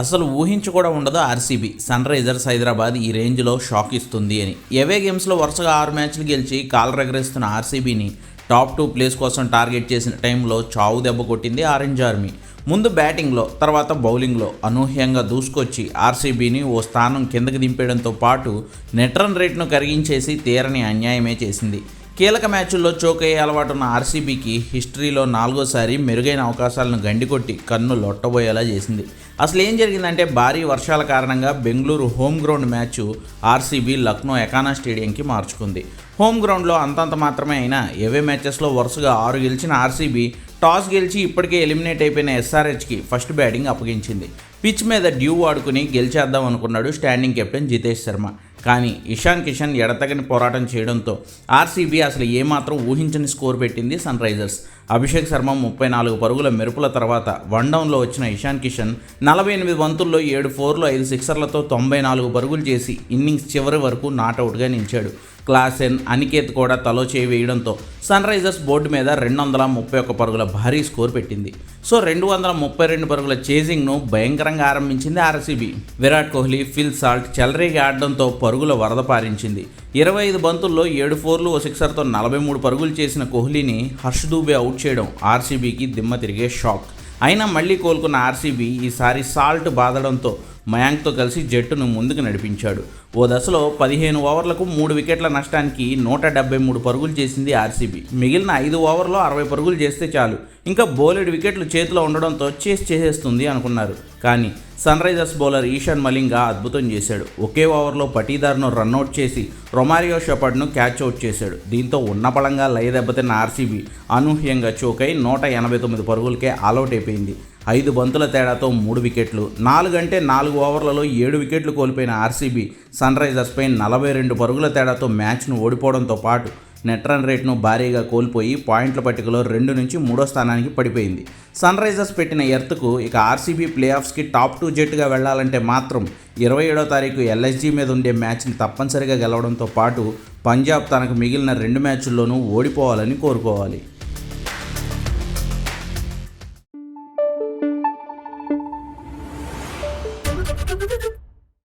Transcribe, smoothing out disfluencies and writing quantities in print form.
అసలు ఊహించి కూడా ఉండదు ఆర్సీబీ సన్ రైజర్స్ హైదరాబాద్ ఈ రేంజ్లో షాక్ ఇస్తుంది అని. అవే గేమ్స్లో వరుసగా 6 మ్యాచ్లు గెలిచి కాలు ఎగరేస్తున్న ఆర్సీబీని టాప్ 2 ప్లేస్ కోసం టార్గెట్ చేసిన టైంలో చావు దెబ్బ కొట్టింది ఆరెంజ్ ఆర్మీ. ముందు బ్యాటింగ్లో తర్వాత బౌలింగ్లో అనూహ్యంగా దూసుకొచ్చి ఆర్సీబీని ఓ స్థానం కిందకి దింపేయడంతో పాటు నెట్ రన్ రేట్ను కరిగించేసి తీరని అన్యాయమే చేసింది. కీలక మ్యాచుల్లో చోక్ అయ్యే అలవాటున్న ఆర్సీబీకి హిస్టరీలో 4వసారి మెరుగైన అవకాశాలను గండికొట్టి కన్ను లొట్టబోయేలా చేసింది. అసలు ఏం జరిగిందంటే భారీ వర్షాల కారణంగా Bengaluru home ground match RCB Lucknow Ekana స్టేడియంకి మార్చుకుంది. హోమ్ గ్రౌండ్లో అంతంత మాత్రమే అయినా ఏవే మ్యాచెస్లో వరుసగా 6 గెలిచిన ఆర్సీబీ టాస్ గెలిచి ఇప్పటికే ఎలిమినేట్ అయిపోయిన ఎస్ఆర్హెచ్కి ఫస్ట్ బ్యాటింగ్ అప్పగించింది. పిచ్ మీద డ్యూ వాడుకుని గెలిచేద్దాం అనుకున్నాడు స్టాండింగ్ కెప్టెన్ జితేష్ శర్మ. కానీ ఇషాన్ కిషన్ ఎడతగని పోరాటం చేయడంతో ఆర్సీబీ అసలు ఏమాత్రం ఊహించని స్కోర్ పెట్టింది సన్ రైజర్స్. అభిషేక్ శర్మ 34 పరుగుల మెరుపుల తర్వాత వన్డౌన్లో వచ్చిన ఇషాన్ కిషన్ 48 బంతుల్లో 7 4లు 5 సిక్సర్లతో 94 పరుగులు చేసి ఇన్నింగ్స్ చివరి వరకు నాటౌట్గా నిలిచాడు. క్లాసెన్, అనికేత్ కూడా తలో చేయి వేయడంతో సన్ రైజర్స్ బోర్డు మీద 231 పరుగుల భారీ స్కోర్ పెట్టింది. సో 232 పరుగుల చేజింగ్ను భయంకరంగా ఆరంభించింది RCB. Virat Kohli, Phil Salt చెలరేగి ఆడడంతో పరుగుల వరద పారించింది. 25 బంతుల్లో 7 4లు 1 సిక్సర్తో 43 పరుగులు చేసిన కోహ్లీని హర్ష్ దూబే అవుట్ చేయడం ఆర్సీబీకి దిమ్మ తిరిగే షాక్. అయినా మళ్లీ కోలుకున్న ఆర్సీబీ ఈసారి సాల్ట్ బాదడంతో మయాంక్తో కలిసి జట్టును ముందుకు నడిపించాడు. ఓ దశలో 15 ఓవర్లకు 3 వికెట్ల నష్టానికి 173 పరుగులు చేసింది ఆర్సీబీ. మిగిలిన 5 ఓవర్లో 60 పరుగులు చేస్తే చాలు, ఇంకా బౌలెడ్ వికెట్లు చేతిలో ఉండడంతో చేసేస్తుంది అనుకున్నారు. కానీ Sunrisers bowler Eshan Malinga అద్భుతం చేశాడు. ఒకే ఓవర్లో పటీదార్ను రన్అట్ చేసి రొమారియో షెపర్డ్ను క్యాచ్ అవుట్ చేశాడు. దీంతో ఉన్నపళంగా లయ దెబ్బతిన్న ఆర్సీబీ అనూహ్యంగా చోకై 189 పరుగులకే ఆలౌట్ అయిపోయింది. 5 బంతుల తేడాతో 3 వికెట్లు. 4 అంటే 4 ఓవర్లలో 7 వికెట్లు కోల్పోయిన ఆర్సీబీ సన్ రైజర్స్పై 42 పరుగుల తేడాతో మ్యాచ్ను ఓడిపోవడంతో పాటు నెట్ రన్ రేట్ను భారీగా కోల్పోయి పాయింట్ల పట్టికలో 2 నుంచి 3వ స్థానానికి పడిపోయింది. సన్ రైజర్స్ పెట్టిన ఎర్త్కు ఇక ఆర్సీబీ ప్లే ఆఫ్స్కి టాప్ 2 జట్టుగా వెళ్లాలంటే మాత్రం 27వ తారీఖు ఎల్ఎస్జీ మీద ఉండే మ్యాచ్ని తప్పనిసరిగా గెలవడంతో పాటు పంజాబ్ తనకు మిగిలిన 2 మ్యాచ్ల్లోనూ ఓడిపోవాలని కోరుకోవాలి.